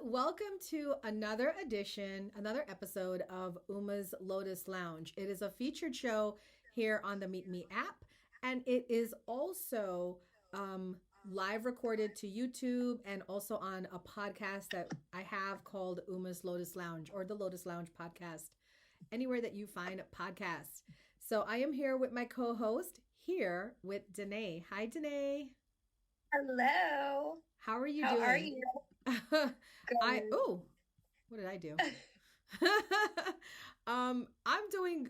Welcome to another episode of Uma's Lotus Lounge. It is a featured show here on the Meet Me app, and it is also live recorded to YouTube and also on a podcast that I have called Uma's Lotus Lounge or the Lotus Lounge Podcast, anywhere that you find podcasts. So I am here with my co-host here with Dannea. Hi, Dannea. Hello. How are you How are doing? you? I Good. oh, what did I do? I'm doing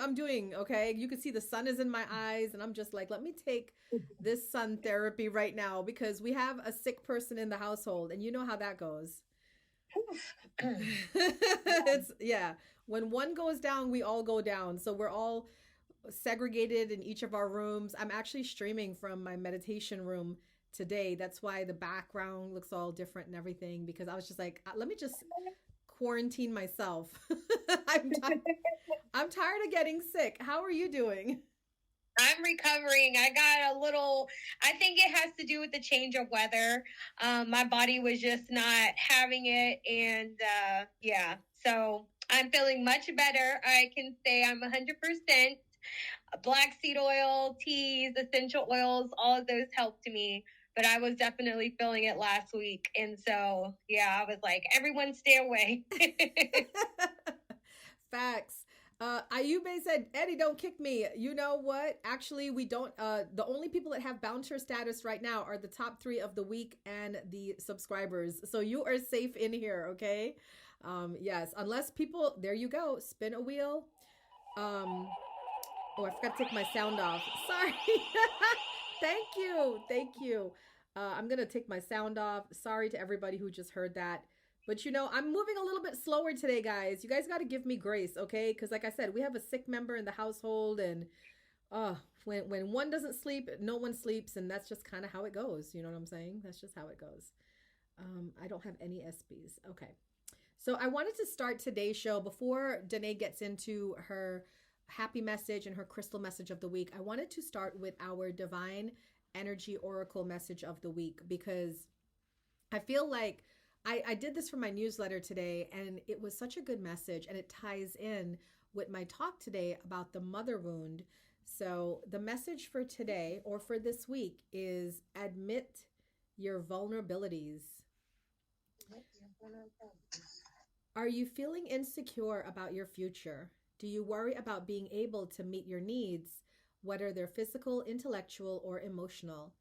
I'm doing okay. You can see the sun is in my eyes and I'm just like, let me take this sun therapy right now because we have a sick person in the household and you know how that goes. It's yeah, when one goes down, we all go down. So we're all segregated in each of our rooms. I'm actually streaming from my meditation room today. That's why the background looks all different and everything because I was just like, let me just quarantine myself. I'm ti- I'm tired of getting sick. How are you doing? I'm recovering. I got a little, I think it has to do with the change of weather. My body was just not having it. And yeah, so I'm feeling much better. I can say I'm 100%. Black seed oil, teas, essential oils, all of those helped me. But I was definitely feeling it last week. And so, yeah, I was like, everyone stay away. Facts. Ayube said, Eddie, don't kick me. You know what? Actually, we don't. The only people that have bouncer status right now are the top three of the week and the subscribers. So you are safe in here, okay? Yes, unless people, there you go, spin a wheel. Um, oh, I forgot to take my sound off. Sorry. Thank you. Thank you. I'm going to take my sound off. Sorry to everybody who just heard that. But I'm moving a little bit slower today, guys. You guys got to give me grace, okay? Because, like I said, we have a sick member in the household, and uh, when one doesn't sleep, no one sleeps, and that's just kind of how it goes. You know what I'm saying? That's just how it goes. I don't have any SBs. Okay. So I wanted to start today's show before Danae gets into her happy message and her crystal message of the week. I wanted to start with our divine energy oracle message of the week because I feel like I did this for my newsletter today and it was such a good message and it ties in with my talk today about the mother wound. So the message for today or for this week is admit your vulnerabilities. Are you feeling insecure about your future? Do you worry about being able to meet your needs, whether they're physical, intellectual, or emotional,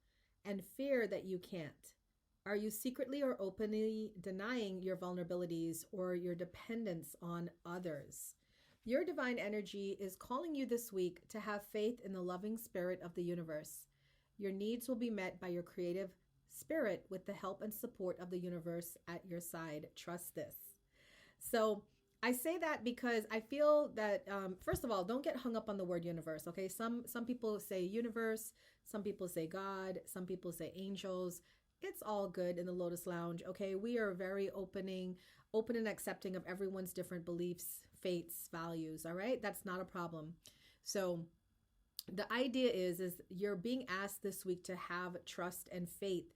and fear that you can't? Are you secretly or openly denying your vulnerabilities or your dependence on others? Your divine energy is calling you this week to have faith in the loving spirit of the universe. Your needs will be met by your creative spirit with the help and support of the universe at your side. Trust this. So I say that because I feel that first of all, don't get hung up on the word universe. Okay, some people say universe, some people say God, some people say angels. It's all good in the Lotus Lounge. Okay, we are very open and accepting of everyone's different beliefs, faiths, values. All right, that's not a problem. So the idea is you're being asked this week to have trust and faith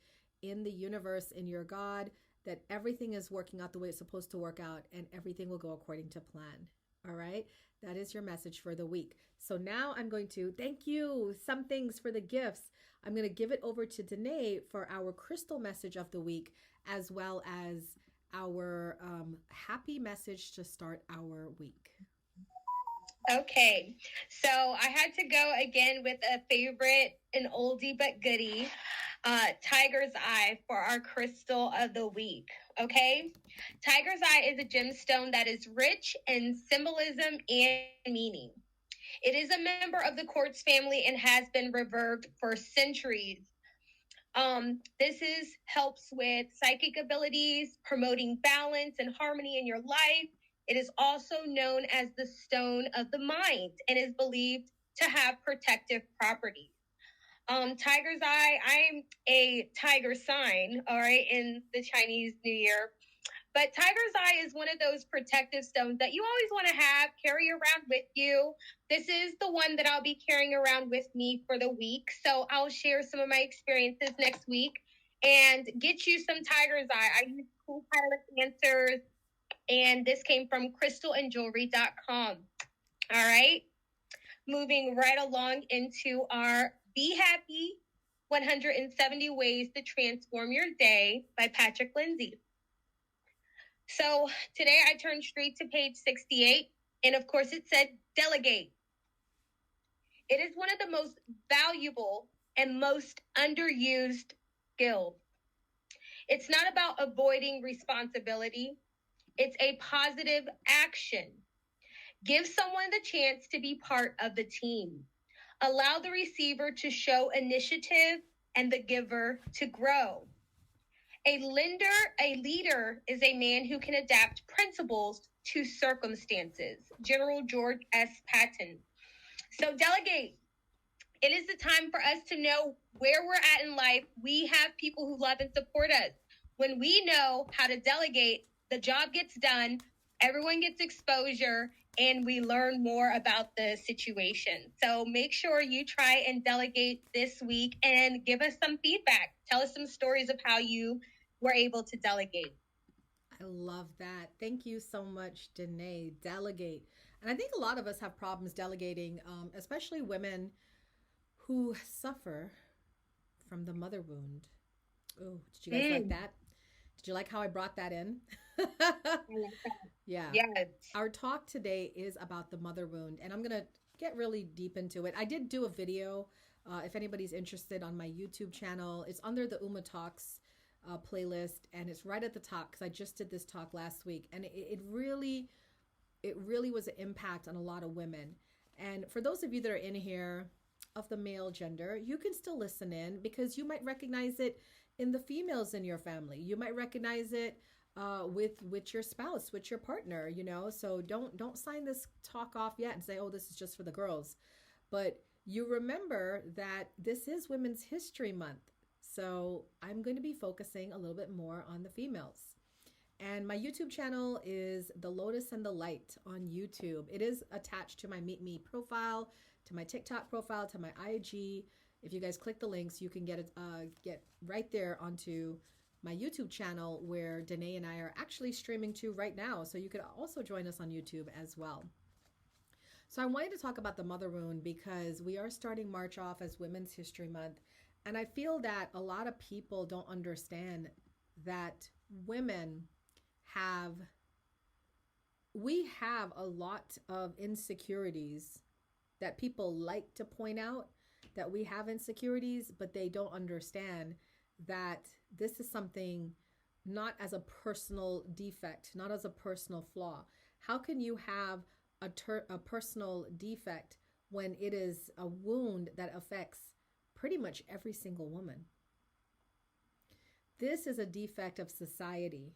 in the universe, in your God, that everything is working out the way it's supposed to work out and everything will go according to plan. All right. That is your message for the week. So now I'm going to thank you. Some things for the gifts. I'm going to give it over to Danae for our crystal message of the week, as well as our happy message to start our week. Okay, so I had to go again with a favorite, an oldie but goodie, Tiger's Eye for our crystal of the week. Okay, Tiger's Eye is a gemstone that is rich in symbolism and meaning. It is a member of the quartz family and has been revered for centuries. This is helps with psychic abilities, promoting balance and harmony in your life. It is also known as the stone of the mind and is believed to have protective properties. Tiger's Eye, I'm a tiger sign, all right, in the Chinese New Year. But Tiger's Eye is one of those protective stones that you always want to have, carry around with you. This is the one that I'll be carrying around with me for the week. So I'll share some of my experiences next week. and get you some tiger's eye. I use cool pilot answers, and this came from crystalandjewelry.com. All right. Moving right along into our Be Happy 170 Ways to Transform Your Day by Patrick Lindsay. So today I turned straight to page 68, and of course it said delegate. It is one of the most valuable and most underused skills. It's not about avoiding responsibility. It's a positive action. Give someone the chance to be part of the team. Allow the receiver to show initiative and the giver to grow. A leader is a man who can adapt principles to circumstances. General George S. Patton. So delegate. It is the time for us to know where we're at in life. We have people who love and support us. When we know how to delegate, the job gets done, everyone gets exposure, and we learn more about the situation. So make sure you try and delegate this week and give us some feedback. Tell us some stories of how you were able to delegate. I love that. Thank you so much, Danae. Delegate. And I think a lot of us have problems delegating, especially women who suffer from the mother wound. Oh, did you guys like that? Did you like how I brought that in? Yeah. Yes. Our talk today is about the mother wound, and I'm going to get really deep into it. I did do a video, if anybody's interested, on my YouTube channel. It's under the Uma Talks playlist, and it's right at the top because I just did this talk last week, and it really was an impact on a lot of women. And for those of you that are in here of the male gender, you can still listen in because you might recognize it in the females in your family. You might recognize it with your spouse, with your partner, you know. So don't sign this talk off yet and say, oh, this is just for the girls. But you remember that this is Women's History Month. So I'm going to be focusing a little bit more on the females. And my YouTube channel is The Lotus and the Light on YouTube. It is attached to my Meet Me profile, to my TikTok profile, to my IG. If you guys click the links, you can get right there onto my YouTube channel where Danae and I are actually streaming to right now. So you could also join us on YouTube as well. So I wanted to talk about the mother wound because we are starting March off as Women's History Month. And I feel that a lot of people don't understand that we have a lot of insecurities that people like to point out, that we have insecurities, but they don't understand that this is something not as a personal defect, not as a personal flaw. How can you have a personal defect when it is a wound that affects pretty much every single woman? This is a defect of society.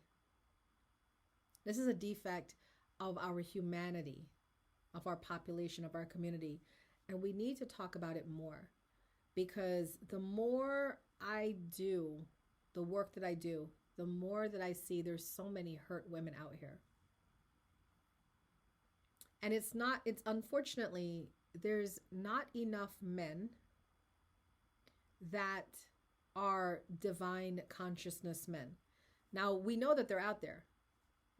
This is a defect of our humanity, of our population, of our community. And we need to talk about it more, because the more I do the work that I do, the more that I see there's so many hurt women out here. And it's unfortunately, there's not enough men that are divine consciousness men. Now, we know that they're out there.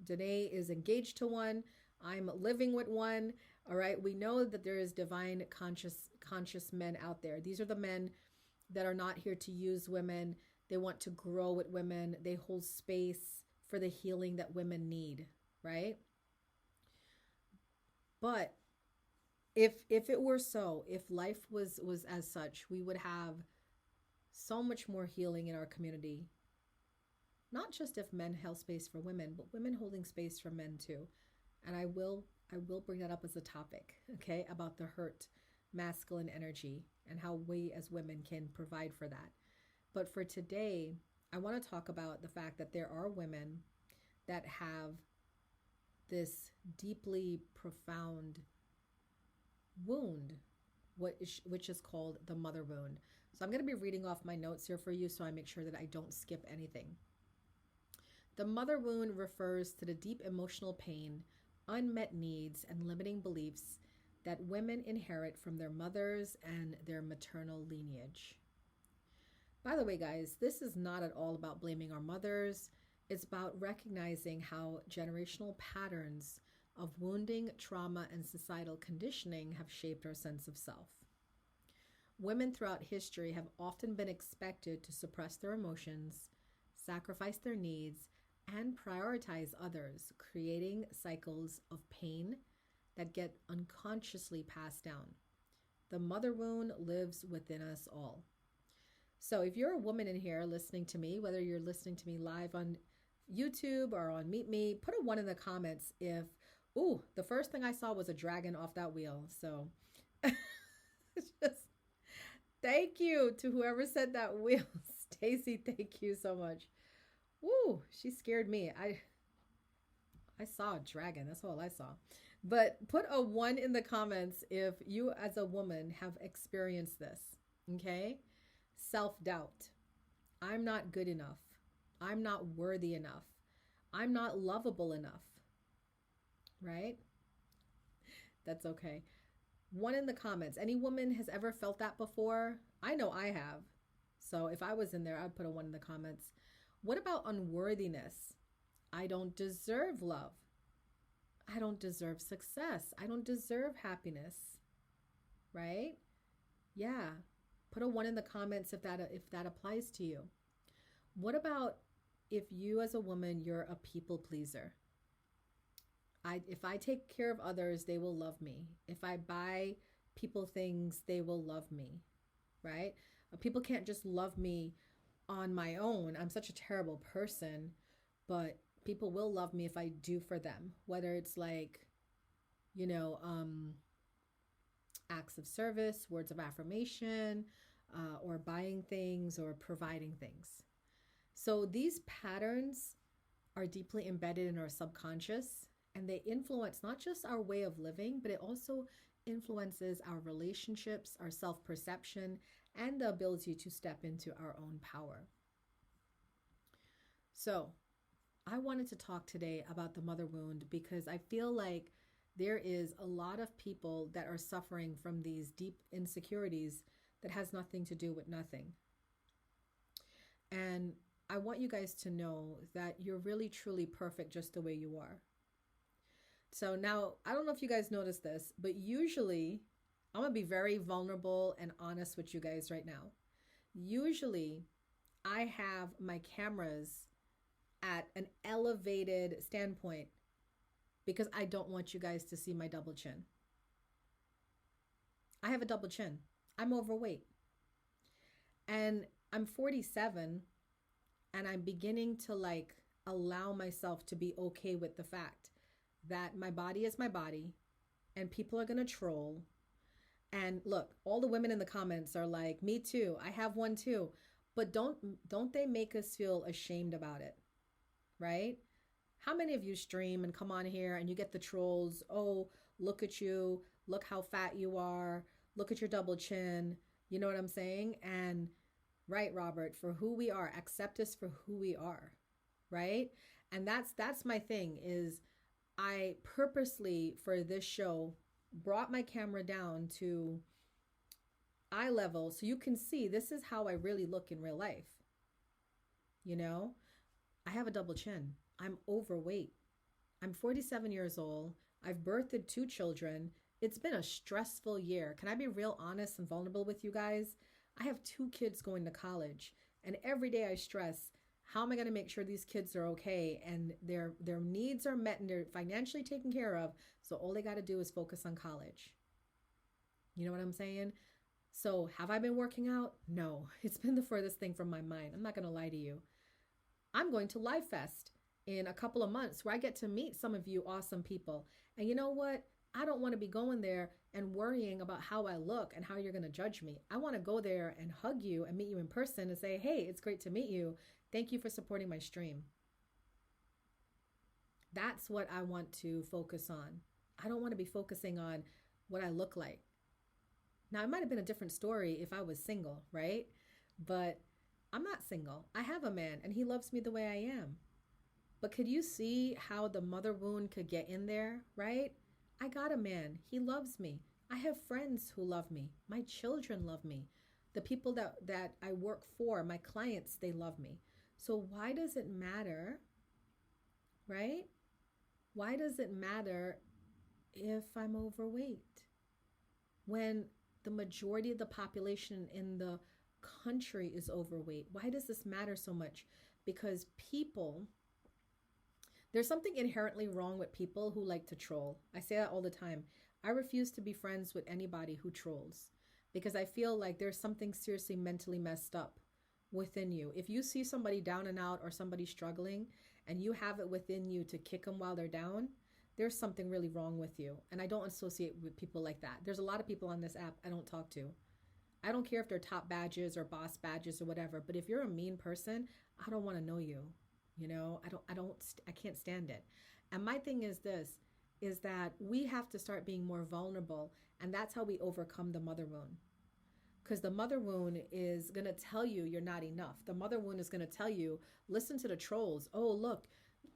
Danae is engaged to one. I'm living with one. All right. We know that there is divine conscious men out there. These are the men that are not here to use women. They want to grow with women. They hold space for the healing that women need, right? But if it were so, if life was as such, we would have so much more healing in our community. Not just if men held space for women, but women holding space for men too. And I will bring that up as a topic, okay, about the hurt masculine energy and how we as women can provide for that. But for today, I want to talk about the fact that there are women that have this deeply profound wound, which is called the mother wound. So I'm going to be reading off my notes here for you so I make sure that I don't skip anything. The mother wound refers to the deep emotional pain, unmet needs, and limiting beliefs that women inherit from their mothers and their maternal lineage. By the way, guys, this is not at all about blaming our mothers. It's about recognizing how generational patterns of wounding, trauma, and societal conditioning have shaped our sense of self. Women throughout history have often been expected to suppress their emotions, sacrifice their needs, and prioritize others, creating cycles of pain that get unconsciously passed down. The mother wound lives within us all. So if you're a woman in here listening to me, whether you're listening to me live on YouTube or on Meet Me, put a 1 in the comments if, ooh, the first thing I saw was a dragon off that wheel. So just thank you to whoever said that wheel. Stacy, thank you so much. Woo, she scared me. I saw a dragon. That's all I saw. But put a 1 in the comments if you as a woman have experienced this, okay? Self-doubt. I'm not good enough. I'm not worthy enough. I'm not lovable enough, right? That's okay. 1 in the comments. Any woman has ever felt that before? I know I have. So if I was in there, I'd put a 1 in the comments. What about unworthiness? I don't deserve love. I don't deserve success. I don't deserve happiness, right? Yeah. Put a 1 in the comments if that applies to you. What about if you as a woman, you're a people pleaser? If I take care of others, they will love me. If I buy people things, they will love me, right? People can't just love me on my own. I'm such a terrible person, but people will love me if I do for them, whether it's like, acts of service, words of affirmation, or buying things or providing things. So these patterns are deeply embedded in our subconscious, and they influence not just our way of living, but it also influences our relationships, our self-perception, and the ability to step into our own power. So I wanted to talk today about the mother wound because I feel like there is a lot of people that are suffering from these deep insecurities that has nothing to do with nothing. And I want you guys to know that you're really, truly perfect just the way you are. So now, I don't know if you guys noticed this, but usually, I'm going to be very vulnerable and honest with you guys right now. Usually, I have my cameras at an elevated standpoint because I don't want you guys to see my double chin. I have a double chin. I'm overweight. And I'm 47 and I'm beginning to allow myself to be okay with the fact that my body is my body and people are going to troll. And look, all the women in the comments are like, me too. I have one too. But don't they make us feel ashamed about it? Right? How many of you stream and come on here and you get the trolls? Oh, look at you. Look how fat you are. Look at your double chin. You know what I'm saying? And right, Robert, for who we are, accept us for who we are. Right? And that's my thing is I purposely for this show brought my camera down to eye level so you can see this is how I really look in real life. I have a double chin. I'm overweight. I'm 47 years old. I've birthed 2 children. It's been a stressful year. Can I be real honest and vulnerable with you guys? I have 2 kids going to college, and every day I stress, how am I going to make sure these kids are okay and their needs are met and they're financially taken care of, so all they got to do is focus on college. You know what I'm saying? So have I been working out? No, it's been the furthest thing from my mind. I'm not going to lie to you. I'm going to Live Fest in a couple of months where I get to meet some of you awesome people. And you know what? I don't want to be going there and worrying about how I look and how you're going to judge me. I want to go there and hug you and meet you in person and say, hey, it's great to meet you. Thank you for supporting my stream. That's what I want to focus on. I don't want to be focusing on what I look like. Now, it might have been a different story if I was single, right? But I'm not single. I have a man and he loves me the way I am. But could you see how the mother wound could get in there, right? I got a man. He loves me. I have friends who love me. My children love me. The people that I work for, my clients, they love me. So why does it matter, right? Why does it matter if I'm overweight when the majority of the population in the country is overweight? Why does this matter so much? Because there's something inherently wrong with people who like to troll. I say that all the time. I refuse to be friends with anybody who trolls because I feel like there's something seriously mentally messed up within you. If you see somebody down and out or somebody struggling and you have it within you to kick them while they're down, there's something really wrong with you. And I don't associate with people like that. There's a lot of people on this app I don't talk to. I don't care if they're top badges or boss badges or whatever, but if you're a mean person, I don't want to know you. I can't stand it. And my thing is this, is that we have to start being more vulnerable, and that's how we overcome the mother wound. Because the mother wound is going to tell you you're not enough. The mother wound is going to tell you, listen to the trolls. Oh, look,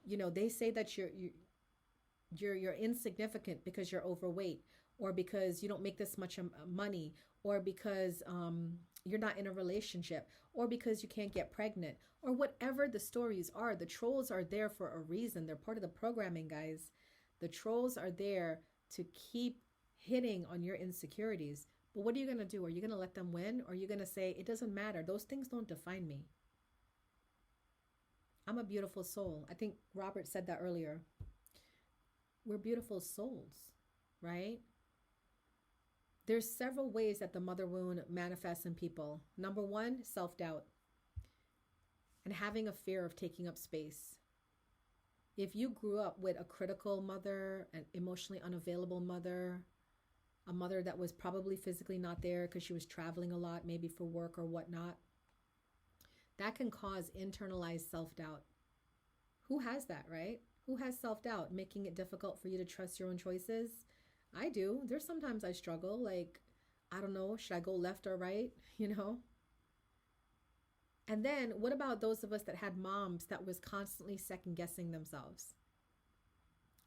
they say that you're insignificant because you're overweight, or because you don't make this much money, or because you're not in a relationship, or because you can't get pregnant, or whatever the stories are. The trolls are there for a reason. They're part of the programming, guys. The trolls are there to keep hitting on your insecurities. But what are you going to do? Are you going to let them win? Or are you going to say, it doesn't matter. Those things don't define me. I'm a beautiful soul. I think Robert said that earlier. We're beautiful souls, right? There's several ways that the mother wound manifests in people. Number one, self-doubt and having a fear of taking up space. If you grew up with a critical mother, an emotionally unavailable mother, a mother that was probably physically not there because she was traveling a lot, maybe for work or whatnot, that can cause internalized self-doubt. Who has that, right? Who has self-doubt, making it difficult for you to trust your own choices? I do. There's sometimes I struggle, like, I don't know, should I go left or right, And then what about those of us that had moms that was constantly second guessing themselves?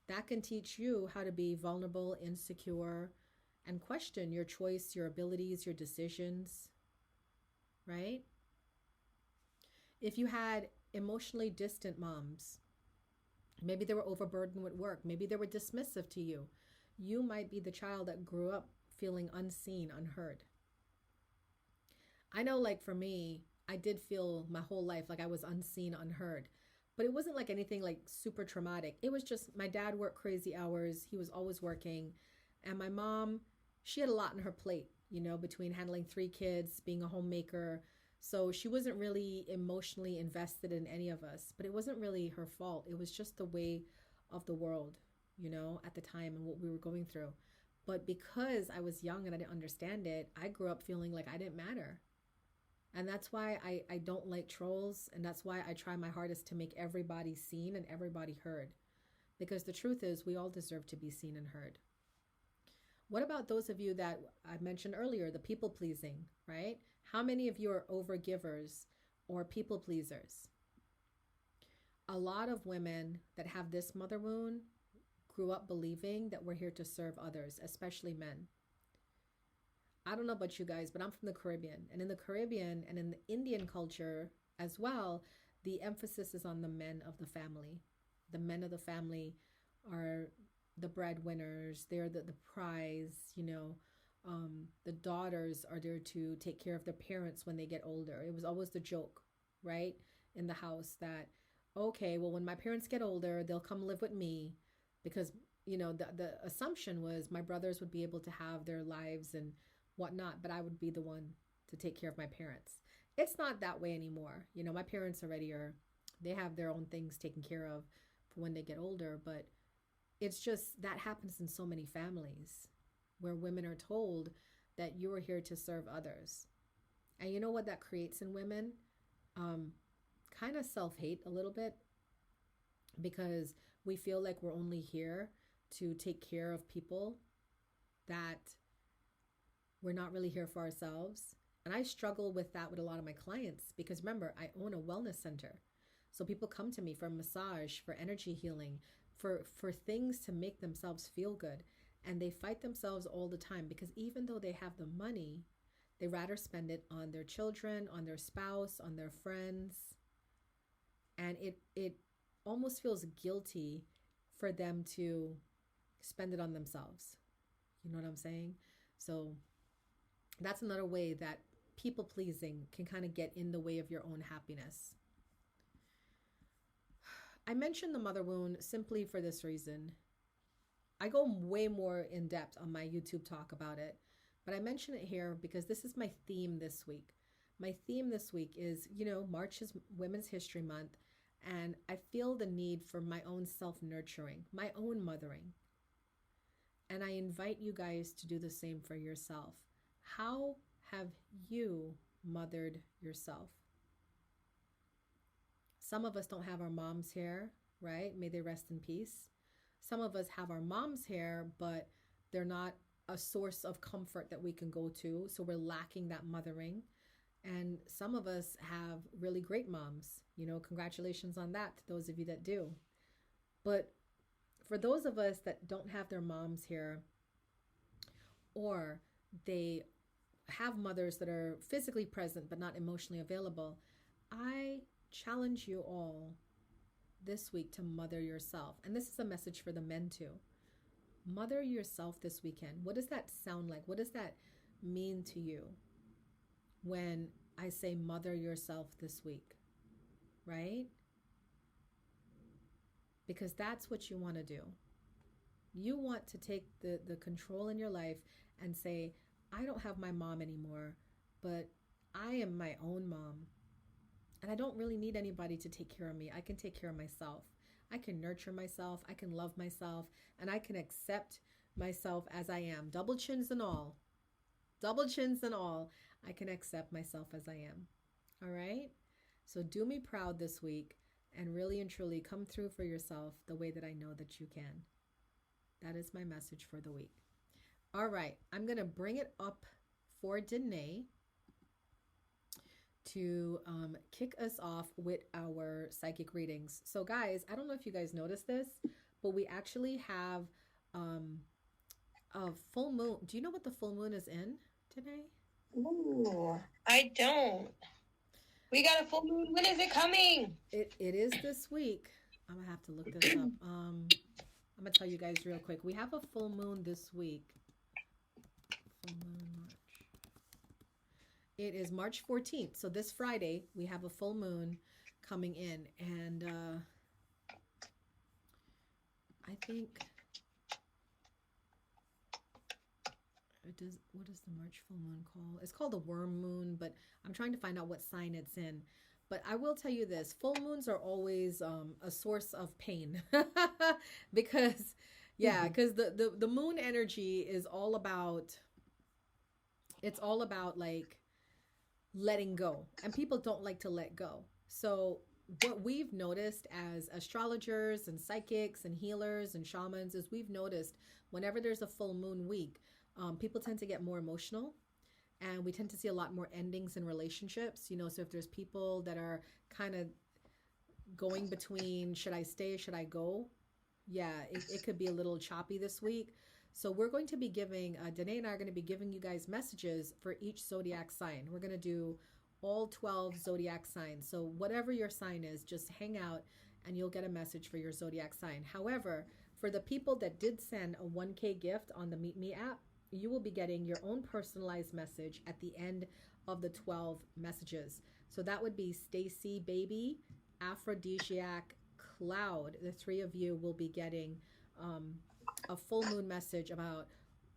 That can teach you how to be vulnerable, insecure, and question your choice, your abilities, your decisions, right? If you had emotionally distant moms, maybe they were overburdened with work, maybe they were dismissive to you, you might be the child that grew up feeling unseen, unheard. I know, like for me, I did feel my whole life like I was unseen, unheard. But it wasn't like anything like super traumatic. It was just my dad worked crazy hours. He was always working. And my mom, she had a lot on her plate, between handling 3 kids, being a homemaker. So she wasn't really emotionally invested in any of us. But it wasn't really her fault. It was just the way of the world, at the time and what we were going through. But because I was young and I didn't understand it, I grew up feeling like I didn't matter. And that's why I don't like trolls. And that's why I try my hardest to make everybody seen and everybody heard. Because the truth is, we all deserve to be seen and heard. What about those of you that I mentioned earlier, the people pleasing, right? How many of you are overgivers or people pleasers? A lot of women that have this mother wound grew up believing that we're here to serve others, especially men. I don't know about you guys, but I'm from the Caribbean. And in the Caribbean and in the Indian culture as well, the emphasis is on the men of the family. The men of the family are the breadwinners. They're the prize, the daughters are there to take care of their parents when they get older. It was always the joke, right? In the house that, okay, well, when my parents get older, they'll come live with me because, the assumption was my brothers would be able to have their lives and whatnot, but I would be the one to take care of my parents. It's not that way anymore. My parents already they have their own things taken care of for when they get older, but it's just that happens in so many families where women are told that you are here to serve others. And you know what that creates in women? Kind of self-hate a little bit, because we feel like we're only here to take care of people, that we're not really here for ourselves. And I struggle with that with a lot of my clients, because remember, I own a wellness center. So people come to me for massage, for energy healing, for things to make themselves feel good. And they fight themselves all the time, because even though they have the money, They rather spend it on their children, on their spouse, on their friends. And it almost feels guilty for them to spend it on themselves. You know what I'm saying? So that's another way that people pleasing can kind of get in the way of your own happiness. I mentioned the mother wound simply for this reason. I go way more in depth on my YouTube talk about it, but I mention it here because this is my theme this week. My theme this week is, March is Women's History Month, and I feel the need for my own self-nurturing, my own mothering. And I invite you guys to do the same for yourself. How have you mothered yourself? Some of us don't have our moms here, right? May they rest in peace. Some of us have our moms here, but they're not a source of comfort that we can go to. So we're lacking that mothering. And some of us have really great moms. Congratulations on that to those of you that do. But for those of us that don't have their moms here, or they have mothers that are physically present but not emotionally available, I challenge you all this week to mother yourself. And this is a message for the men too. Mother yourself this weekend. What does that sound like? What does that mean to you when I say mother yourself this week? Right? Because that's what you want to do. You want to take the control in your life and say, I don't have my mom anymore, but I am my own mom. And I don't really need anybody to take care of me. I can take care of myself. I can nurture myself. I can love myself. And I can accept myself as I am. Double chins and all. Double chins and all. I can accept myself as I am. All right? So do me proud this week and really and truly come through for yourself the way that I know that you can. That is my message for the week. All right. I'm going to bring it up for Dannea to kick us off with our psychic readings. So guys, I don't know if you guys noticed this, but we actually have a full moon. Do you know what the full moon is in today? Ooh, I don't. We got a full moon. When is it coming? It is this week. I'm going to have to look this up. I'm going to tell you guys real quick. We have a full moon this week. Full moon March. It is March 14th. So this Friday, we have a full moon coming in. And I think what is the March full moon called? It's called the worm moon, but I'm trying to find out what sign it's in. But I will tell you this, full moons are always a source of pain because the moon energy is all about, it's all about like letting go, and people don't like to let go. So what we've noticed as astrologers and psychics and healers and shamans is we've noticed whenever there's a full moon week, people tend to get more emotional, and we tend to see a lot more endings in relationships. So if there's people that are kind of going between, should I stay, should I go? Yeah, it could be a little choppy this week. So we're going to be giving, Dannea and I are going to be giving you guys messages for each zodiac sign. We're going to do all 12 zodiac signs. So whatever your sign is, just hang out and you'll get a message for your zodiac sign. However, for the people that did send a 1K gift on the Meet Me app, you will be getting your own personalized message at the end of the 12 messages. So that would be Stacy Baby, Aphrodisiac, Cloud. The three of you will be getting a full moon message about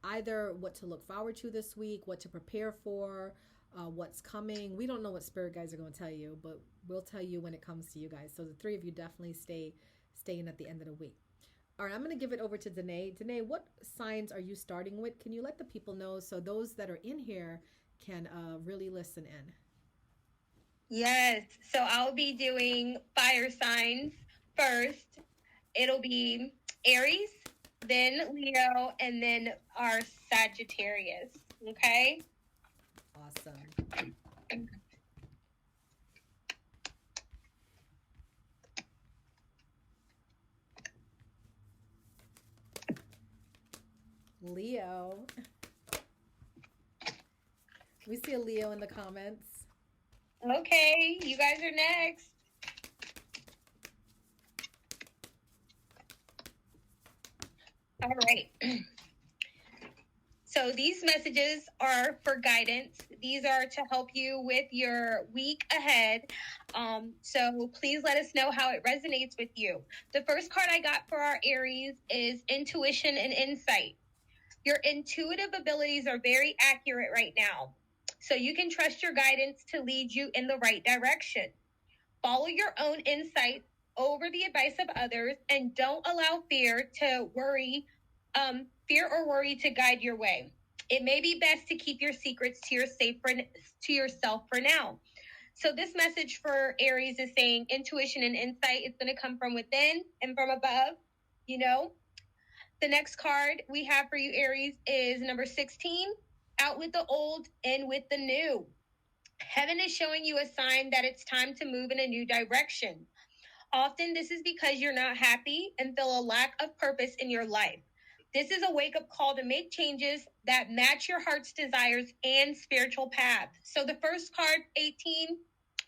either what to look forward to this week, what to prepare for, what's coming. We don't know what spirit guides are going to tell you, but we'll tell you when it comes to you guys. So the three of you definitely stay in at the end of the week. All right, I'm going to give it over to Dannea. Dannea, what signs are you starting with? Can you let the people know so those that are in here can really listen in? Yes. So I'll be doing fire signs first. It'll be Aries, then Leo, and then our Sagittarius. Okay? Awesome. We see a Leo in the comments. Okay, you guys are next. All right. So these messages are for guidance. These are to help you with your week ahead. So please let us know how it resonates with you. The first card I got for our Aries is intuition and insight. Your intuitive abilities are very accurate right now. So you can trust your guidance to lead you in the right direction. Follow your own insight over the advice of others, and don't allow fear or worry to guide your way. It may be best to keep your secrets to yourself for now. So this message for Aries is saying intuition and insight is going to come from within and from above, you know. The next card we have for you, Aries, is number 16, out with the old, in with the new. Heaven is showing you a sign that it's time to move in a new direction. Often this is because you're not happy and feel a lack of purpose in your life. This is a wake-up call to make changes that match your heart's desires and spiritual path. So the first card, 18,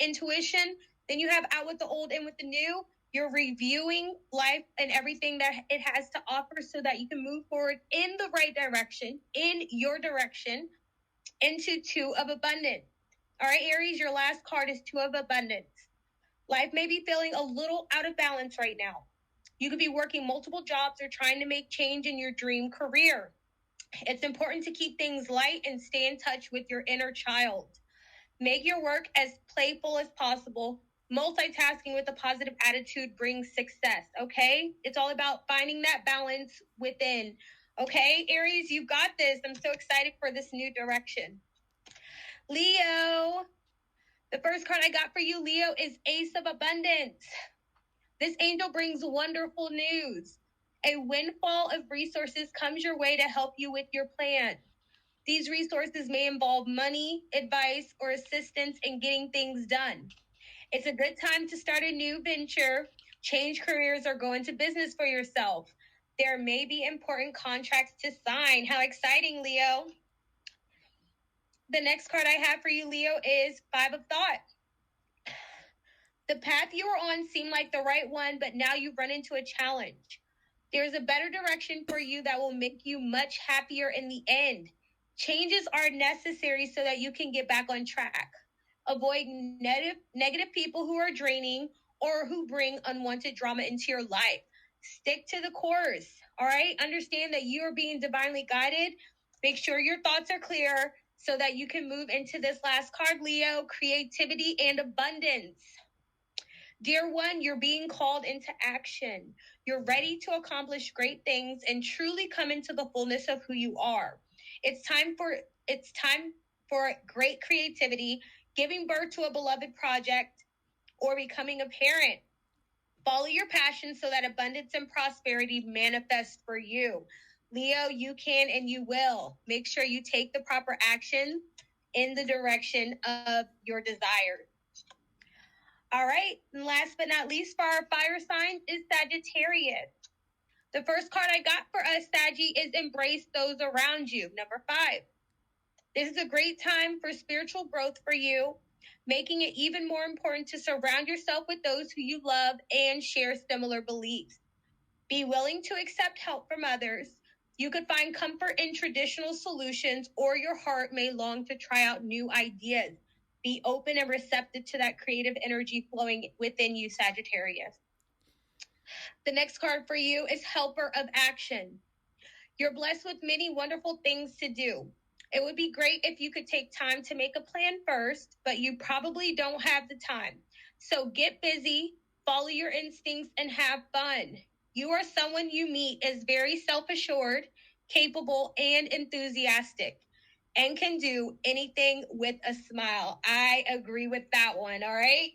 intuition. Then you have out with the old, in with the new. You're reviewing life and everything that it has to offer so that you can move forward in the right direction, in your direction, into two of abundance. All right, Aries, your last card is two of abundance. Life may be feeling a little out of balance right now. You could be working multiple jobs or trying to make change in your dream career. It's important to keep things light and stay in touch with your inner child. Make your work as playful as possible. Multitasking with a positive attitude brings success, okay? It's all about finding that balance within, okay? Aries, you got this. I'm so excited for this new direction. Leo, the first card I got for you, Leo, is Ace of Abundance. This angel brings wonderful news. A windfall of resources comes your way to help you with your plan. These resources may involve money, advice, or assistance in getting things done. It's a good time to start a new venture, change careers, or go into business for yourself. There may be important contracts to sign. How exciting, Leo. The next card I have for you, Leo, is Five of Thought. The path you are on seemed like the right one, but now you've run into a challenge. There's a better direction for you that will make you much happier in the end. Changes are necessary so that you can get back on track. Avoid negative people who are draining or who bring unwanted drama into your life. Stick to the course, all right? Understand that you are being divinely guided. Make sure your thoughts are clear so that you can move into this last card, Leo, creativity and abundance. Dear one, you're being called into action. You're ready to accomplish great things and truly come into the fullness of who you are. It's time for great creativity, giving birth to a beloved project, or becoming a parent. Follow your passion so that abundance and prosperity manifest for you. Leo, you can and you will. Make sure you take the proper action in the direction of your desires. All right, and last but not least for our fire signs is Sagittarius. The first card I got for us, Saggy, is embrace those around you. Number 5. This is a great time for spiritual growth for you, making it even more important to surround yourself with those who you love and share similar beliefs. Be willing to accept help from others. You could find comfort in traditional solutions, or your heart may long to try out new ideas. Be open and receptive to that creative energy flowing within you, Sagittarius. The next card for you is Helper of Action. You're blessed with many wonderful things to do. It would be great if you could take time to make a plan first, but you probably don't have the time. So get busy, follow your instincts, and have fun. You are someone you meet is very self-assured, capable, and enthusiastic, and can do anything with a smile. I agree with that one, all right?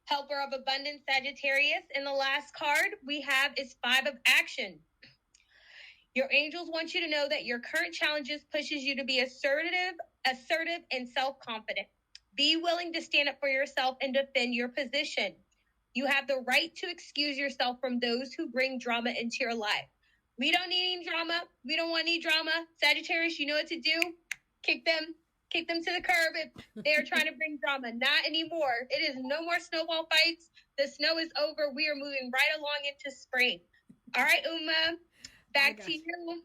Helper of Abundance, Sagittarius. And the last card we have is 5 of Action. Your angels want you to know that your current challenges pushes you to be assertive, and self-confident. Be willing to stand up for yourself and defend your position. You have the right to excuse yourself from those who bring drama into your life. We don't need any drama. We don't want any drama. Sagittarius, you know what to do. Kick them Kick them to the curb if they're trying to bring drama. Not anymore. It is no more snowball fights. The snow is over. We are moving right along into spring. All right, Uma, back to you.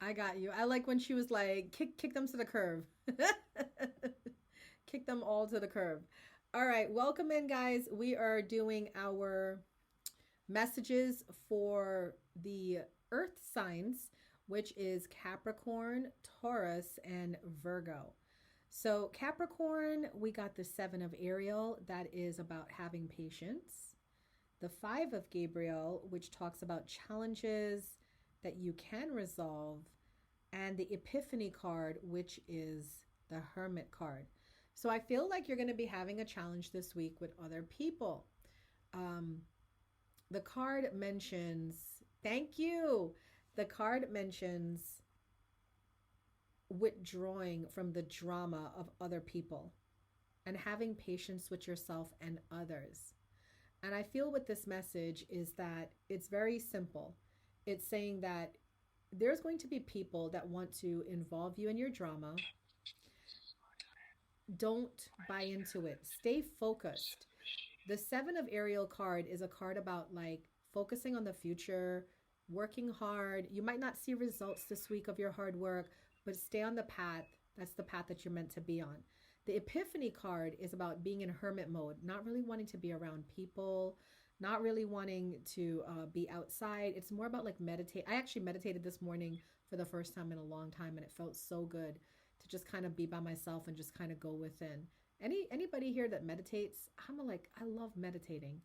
I got you. I like when she was like, kick them to the curb. Kick them all to the curb. All right, welcome in, guys. We are doing our messages for the earth signs, which is Capricorn, Taurus, and Virgo. So, Capricorn, we got the Seven of Ariel, that is about having patience. The Five of Gabriel, which talks about challenges that you can resolve. And the Epiphany card, which is the Hermit card. So, I feel like you're going to be having a challenge this week with other people. The card mentions, thank you. The card mentions withdrawing from the drama of other people and having patience with yourself and others. And I feel with this message is that it's very simple. It's saying that there's going to be people that want to involve you in your drama. Don't buy into it. Stay focused. The Seven of Ariel card is a card about like focusing on the future, working hard. You might not see results this week of your hard work, but stay on the path. That's the path that you're meant to be on. The Epiphany card is about being in hermit mode, not really wanting to be around people, not really wanting to be outside. It's more about like meditate. I actually meditated this morning for the first time in a long time, and it felt so good to just kind of be by myself and just kind of go within. Anybody here that meditates, I love meditating.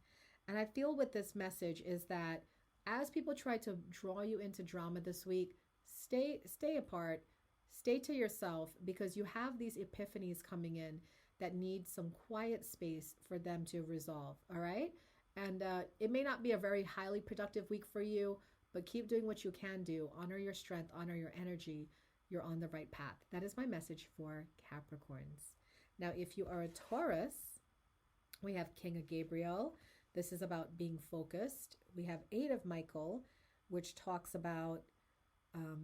And I feel with this message is that as people try to draw you into drama this week, stay apart, stay to yourself, because you have these epiphanies coming in that need some quiet space for them to resolve. All right. And it may not be a very highly productive week for you, but keep doing what you can do. Honor your strength, honor your energy. You're on the right path. That is my message for Capricorns. Now, if you are a Taurus, we have King of Gabriel. This is about being focused. We have Eight of Michael, which talks about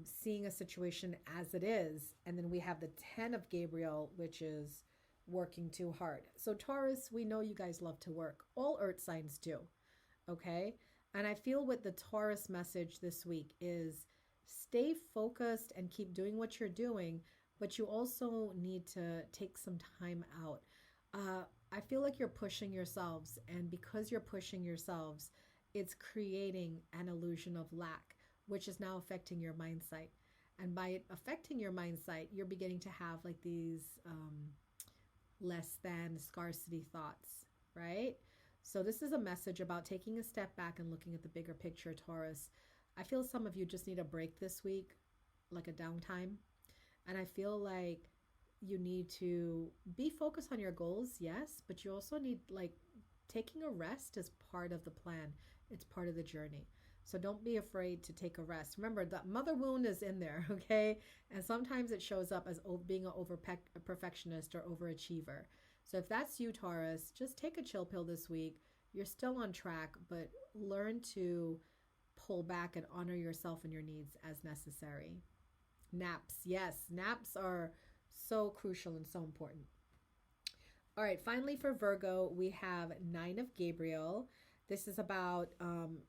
seeing a situation as it is. And then we have the 10 of Gabriel, which is working too hard. So Taurus, we know you guys love to work. All earth signs do. Okay. And I feel what the Taurus message this week is stay focused and keep doing what you're doing, but you also need to take some time out. I feel like you're pushing yourselves, and because you're pushing yourselves, it's creating an illusion of lack, which is now affecting your mindset. And by it affecting your mindset, you're beginning to have like these less than scarcity thoughts, right? So this is a message about taking a step back and looking at the bigger picture, Taurus. I feel some of you just need a break this week, like a downtime. And I feel like you need to be focused on your goals, yes, but you also need like taking a rest is part of the plan. It's part of the journey. So don't be afraid to take a rest. Remember, the mother wound is in there, okay? And sometimes it shows up as being a perfectionist or overachiever. So if that's you, Taurus, just take a chill pill this week. You're still on track, but learn to pull back and honor yourself and your needs as necessary. Naps. Yes, naps are so crucial and so important. All right, finally for Virgo, we have Nine of Gabriel. This is about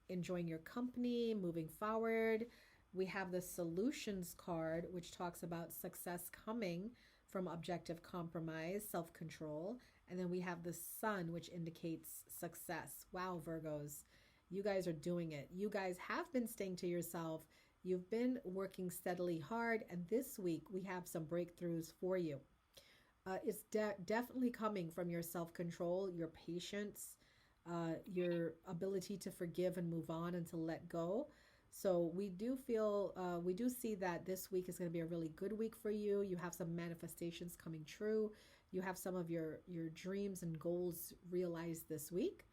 enjoying your company, moving forward. We have the Solutions card, which talks about success coming from objective compromise, self-control. And then we have the Sun, which indicates success. Wow, Virgos, you guys are doing it. You guys have been staying to yourself. You've been working steadily hard. And this week, we have some breakthroughs for you. It's definitely coming from your self-control, your patience, your ability to forgive and move on and to let go. So we do see that this week is going to be a really good week for you. You have some manifestations coming true. You have some of your dreams and goals realized this week.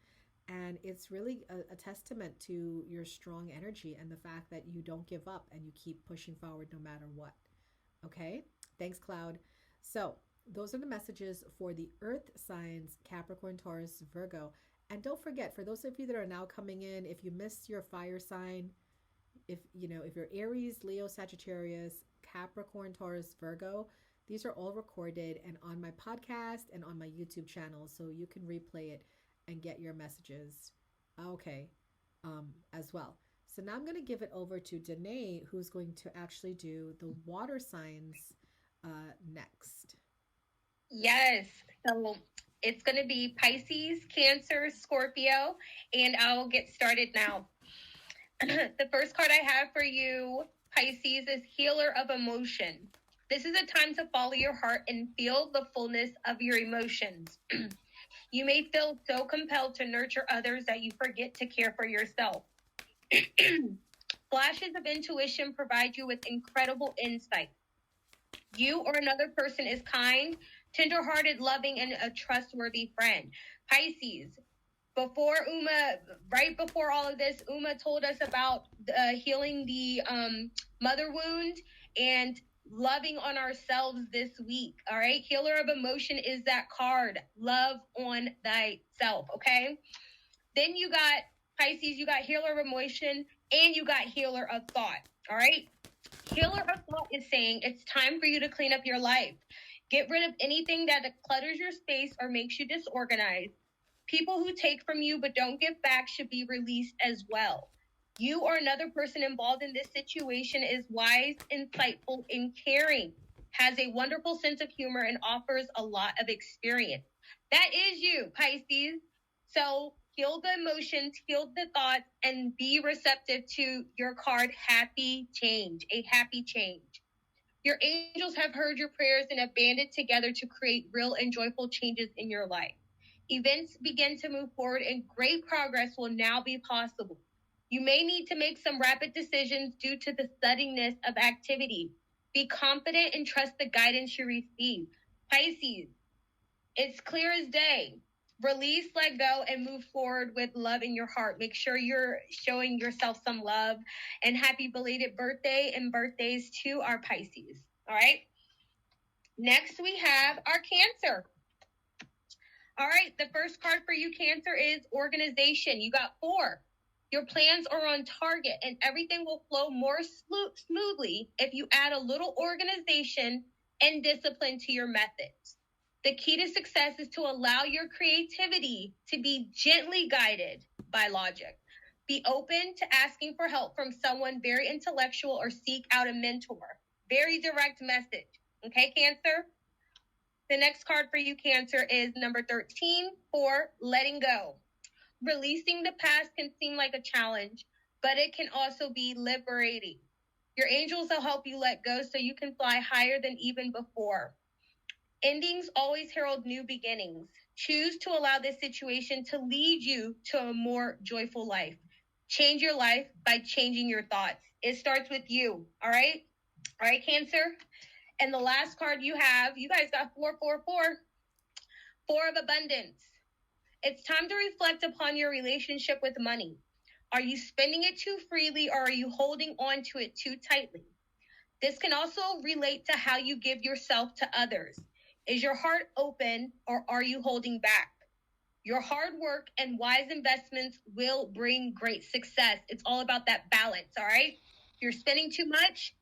And it's really a testament to your strong energy and the fact that you don't give up and you keep pushing forward no matter what. Okay? Thanks, Cloud. So those are the messages for the earth signs, Capricorn, Taurus, Virgo. And don't forget, for those of you that are now coming in, if you missed your fire sign, if you're Aries, Leo, Sagittarius, Capricorn, Taurus, Virgo, These are all recorded and on my podcast and on my YouTube channel, so you can replay it and get your messages. Okay, as well. So now I'm going to give it over to Danae, who's going to actually do the water signs next. Yes. So it's going to be Pisces, Cancer, Scorpio, and I'll get started now. The first card I have for you, Pisces, is Healer of Emotion. This is a time to follow your heart and feel the fullness of your emotions. You may feel so compelled to nurture others that you forget to care for yourself. Flashes of intuition provide you with incredible insight. You or another person is kind, tender-hearted, loving, and a trustworthy friend. Pisces, right before all of this, Uma told us about healing the mother wound and loving on ourselves this week. All right. Healer of emotion is that card. Love on thyself. Okay. Then you got Pisces, you got healer of emotion, and you got healer of thought. All right. Healer of thought is saying it's time for you to clean up your life. Get rid of anything that clutters your space or makes you disorganized. People who take from you but don't give back should be released as well. You or another person involved in this situation is wise, insightful, and caring, has a wonderful sense of humor, and offers a lot of experience. That is you, Pisces. So heal the emotions, heal the thoughts, and be receptive to your card, happy change, a happy change. Your angels have heard your prayers and have banded together to create real and joyful changes in your life. Events begin to move forward and great progress will now be possible. You may need to make some rapid decisions due to the suddenness of activity. Be confident and trust the guidance you receive. Pisces, it's clear as day. Release, let go, and move forward with love in your heart. Make sure you're showing yourself some love. And happy belated birthday and birthdays to our Pisces. All right. Next, we have our Cancer. All right. The first card for you, Cancer, is organization. You got 4. Your plans are on target and everything will flow more smoothly if you add a little organization and discipline to your methods. The key to success is to allow your creativity to be gently guided by logic. Be open to asking for help from someone very intellectual or seek out a mentor. Very direct message. Okay, Cancer? The next card for you, Cancer, is number 13 for letting go. Releasing the past can seem like a challenge, but it can also be liberating. Your angels will help you let go so you can fly higher than even before. Endings always herald new beginnings. Choose to allow this situation to lead you to a more joyful life. Change your life by changing your thoughts. It starts with you, all right? All right, Cancer? And the last card you have, you guys got 444. 4 of abundance. It's time to reflect upon your relationship with money. Are you spending it too freely or are you holding on to it too tightly? This can also relate to how you give yourself to others. Is your heart open or are you holding back? Your hard work and wise investments will bring great success. It's all about that balance, all right? If you're spending too much,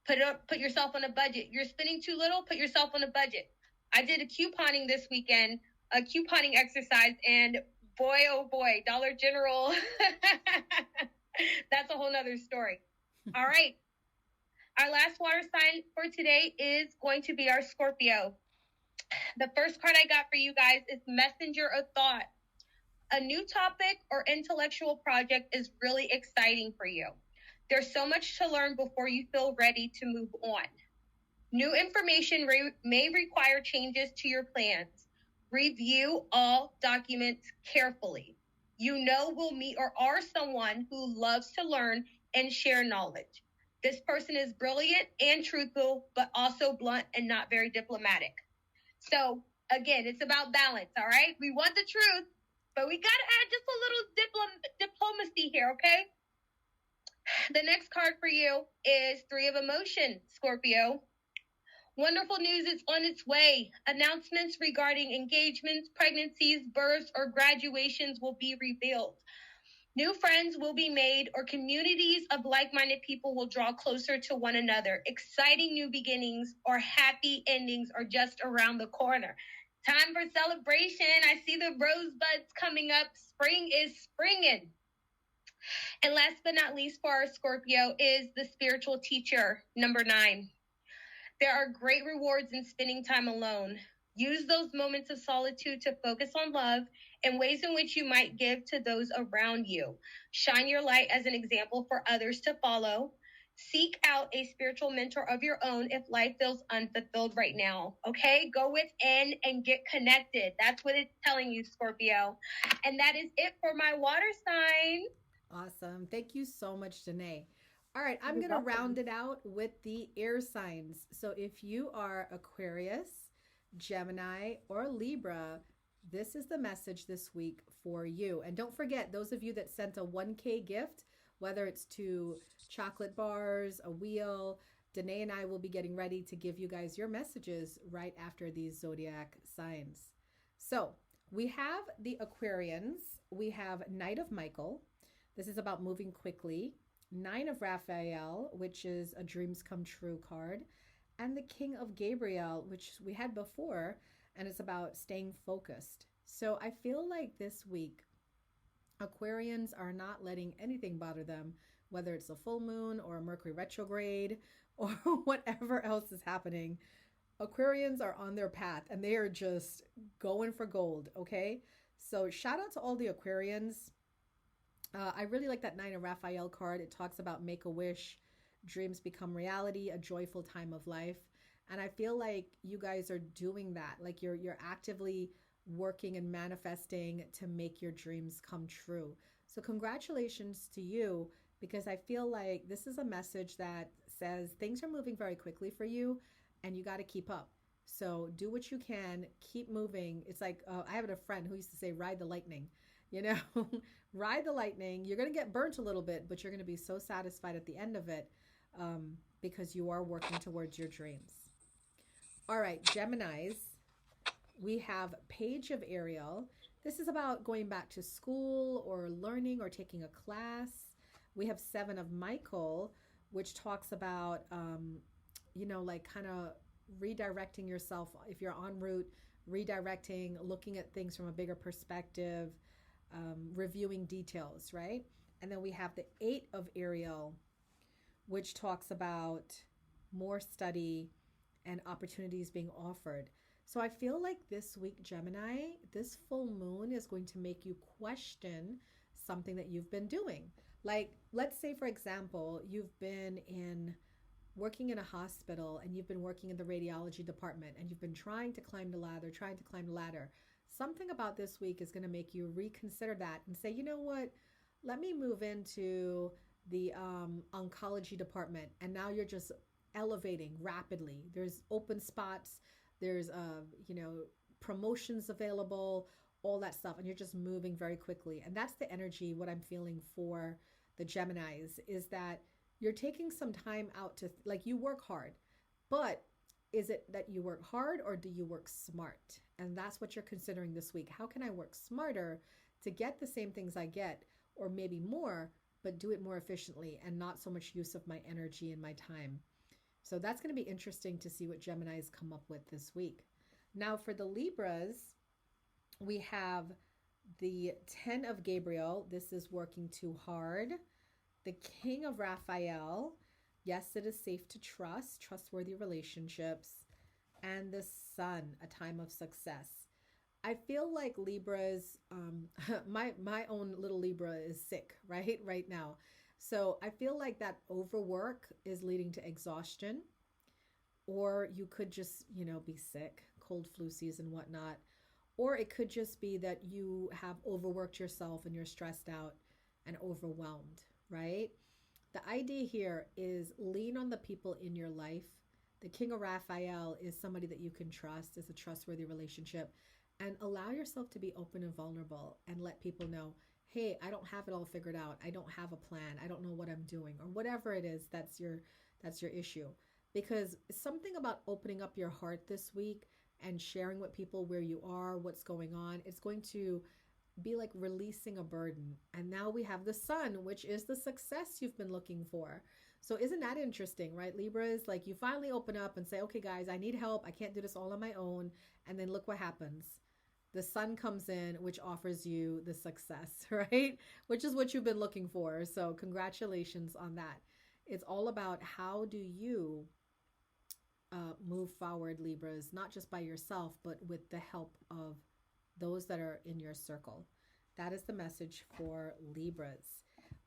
put yourself on a budget. You're spending too little, put yourself on a budget. I did a couponing this weekend, a couponing exercise, and boy, oh boy, Dollar General, that's a whole nother story. All right. Our last water sign for today is going to be our Scorpio. The first card I got for you guys is Messenger of Thought. A new topic or intellectual project is really exciting for you. There's so much to learn before you feel ready to move on. New information may require changes to your plans. Review all documents carefully. You know we'll meet or are someone who loves to learn and share knowledge. This person is brilliant and truthful, but also blunt and not very diplomatic. So, again, it's about balance, all right? We want the truth, but we got to add just a little diplomacy here, okay? The next card for you is 3 of emotion, Scorpio. Wonderful news is on its way. Announcements regarding engagements, pregnancies, births, or graduations will be revealed. New friends will be made, or communities of like-minded people will draw closer to one another. Exciting new beginnings or happy endings are just around the corner. Time for celebration. I see the rosebuds coming up. Spring is springing. And last but not least for our Scorpio is the spiritual teacher, number 9. There are great rewards in spending time alone. Use those moments of solitude to focus on love and ways in which you might give to those around you. Shine your light as an example for others to follow. Seek out a spiritual mentor of your own if life feels unfulfilled right now. Okay? Go within and get connected. That's what it's telling you, Scorpio. And that is it for my water sign. Awesome. Thank you so much, Danae. All right, I'm You're going to welcome. round it out with the air signs. So if you are Aquarius, Gemini, or Libra, this is the message this week for you. And don't forget, those of you that sent a 1K gift, whether it's to chocolate bars, a wheel, Danae and I will be getting ready to give you guys your messages right after these zodiac signs. So we have the Aquarians, we have Knight of Michael. This is about moving quickly. 9 of Raphael, which is a dreams come true card, and the King of Gabriel, which we had before, and it's about staying focused. So I feel like this week, Aquarians are not letting anything bother them, whether it's a full moon or a Mercury retrograde or whatever else is happening. Aquarians are on their path and they are just going for gold, okay? So shout out to all the Aquarians. I really like that 9 of Raphael card. It talks about make a wish, dreams become reality, a joyful time of life. And I feel like you guys are doing that. Like you're actively working and manifesting to make your dreams come true. So congratulations to you, because I feel like this is a message that says things are moving very quickly for you and you got to keep up. So do what you can, keep moving. It's like I have a friend who used to say, ride the lightning, you know, ride the lightning. You're going to get burnt a little bit, but you're going to be so satisfied at the end of it because you are working towards your dreams. All right, Geminis, we have Page of Ariel. This is about going back to school or learning or taking a class. We have 7 of Michael, which talks about, like kind of redirecting yourself. If you're en route, redirecting, looking at things from a bigger perspective, reviewing details, right? And then we have the 8 of Ariel, which talks about more study and opportunities being offered. So I feel like this week, Gemini, this full moon is going to make you question something that you've been doing. Like, let's say, for example, you've been working in a hospital and you've been working in the radiology department and you've been trying to climb the ladder. Something about this week is going to make you reconsider that and say, you know what, let me move into the oncology department. And now you're just elevating rapidly. There's open spots, there's promotions available, all that stuff, and you're just moving very quickly. And that's the energy, what I'm feeling for the Geminis, is that you're taking some time out to, like, you work hard, but is it that you work hard or do you work smart? And that's what you're considering this week. How can I work smarter to get the same things I get, or maybe more, but do it more efficiently and not so much use of my energy and my time? So that's going to be interesting to see what Geminis come up with this week. Now for the Libras, we have the 10 of Gabriel. This is working too hard. The King of Raphael. Yes, it is safe to trust, trustworthy relationships. And the Sun, a time of success. I feel like Libras, my own little Libra is sick, right now. So I feel like that overwork is leading to exhaustion, or you could just, be sick, cold flu season, whatnot. Or it could just be that you have overworked yourself and you're stressed out and overwhelmed, right? The idea here is lean on the people in your life. The King of Raphael is somebody that you can trust, is a trustworthy relationship, and allow yourself to be open and vulnerable and let people know, hey, I don't have it all figured out. I don't have a plan. I don't know what I'm doing, or whatever it is that's your issue. Because something about opening up your heart this week and sharing with people where you are, what's going on, it's going to be like releasing a burden. And now we have the sun, which is the success you've been looking for. So isn't that interesting, right? Libras, like you finally open up and say, okay, guys, I need help. I can't do this all on my own. And then look what happens. The sun comes in, which offers you the success, right? Which is what you've been looking for. So congratulations on that. It's all about how do you move forward, Libras, not just by yourself, but with the help of those that are in your circle. That is the message for Libras.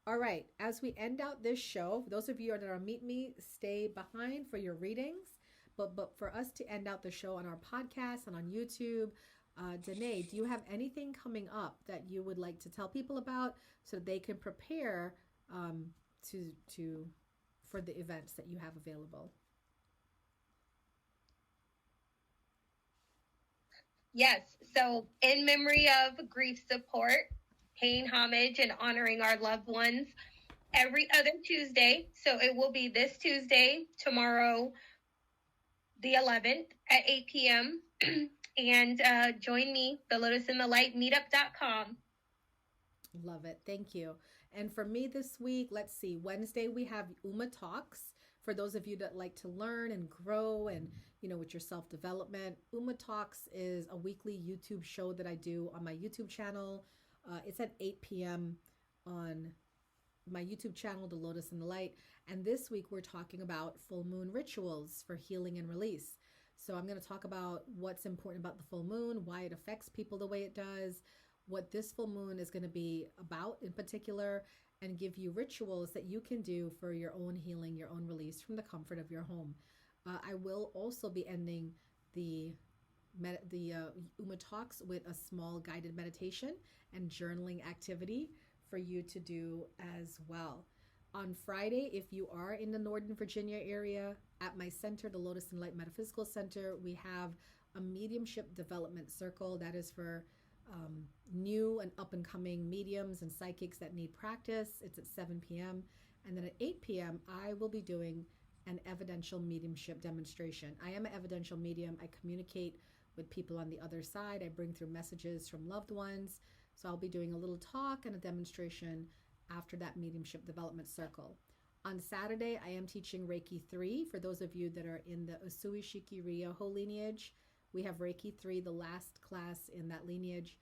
All right, as we end out this show, for those of you that are Meet Me, stay behind for your readings. But for us to end out the show on our podcast and on YouTube, Danae, do you have anything coming up that you would like to tell people about so that they can prepare to for the events that you have available? Yes. So, in memory of grief support, paying homage and honoring our loved ones every other Tuesday. So, it will be this Tuesday, tomorrow, the 11th at 8 p.m. And join me, the Lotus in the Light meetup.com. Love it. Thank you. And for me this week, let's see, Wednesday we have Uma Talks. For those of you that like to learn and grow and, with your self-development, Uma Talks is a weekly YouTube show that I do on my YouTube channel. It's at 8 p.m. on my YouTube channel, The Lotus in the Light. And this week we're talking about full moon rituals for healing and release. So I'm going to talk about what's important about the full moon, why it affects people the way it does, what this full moon is going to be about in particular, and give you rituals that you can do for your own healing, your own release from the comfort of your home. I will also be ending the Uma Talks with a small guided meditation and journaling activity for you to do as well. On Friday, if you are in the Northern Virginia area, at my center, the Lotus and Light Metaphysical Center, we have a mediumship development circle that is for new and up-and-coming mediums and psychics that need practice. It's at 7 p.m. And then at 8 p.m., I will be doing an evidential mediumship demonstration. I am an evidential medium. I communicate with people on the other side. I bring through messages from loved ones. So I'll be doing a little talk and a demonstration after that mediumship development circle. On Saturday, I am teaching Reiki 3. For those of you that are in the Usui Shiki Ryoho lineage, we have Reiki 3, the last class in that lineage,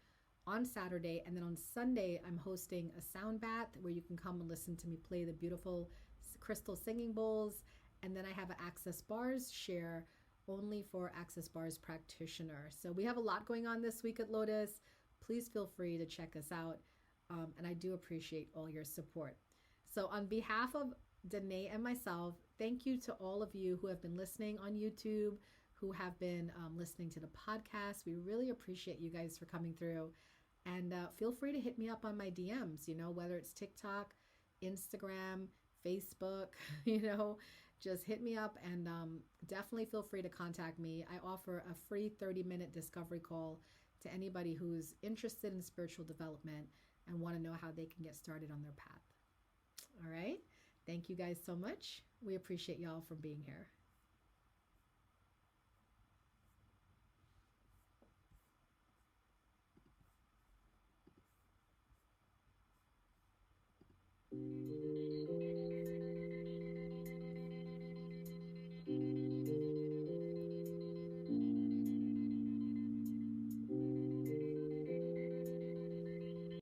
on Saturday. And then on Sunday, I'm hosting a sound bath where you can come and listen to me play the beautiful crystal singing bowls. And then I have an Access Bars share only for Access Bars practitioners. So we have a lot going on this week at Lotus. Please feel free to check us out. And I do appreciate all your support. So on behalf of Danae and myself, thank you to all of you who have been listening on YouTube, who have been listening to the podcast. We really appreciate you guys for coming through. And feel free to hit me up on my DMs, whether it's TikTok, Instagram, Facebook, just hit me up and definitely feel free to contact me. I offer a free 30-minute discovery call to anybody who's interested in spiritual development and want to know how they can get started on their path. All right. Thank you guys so much. We appreciate y'all for being here.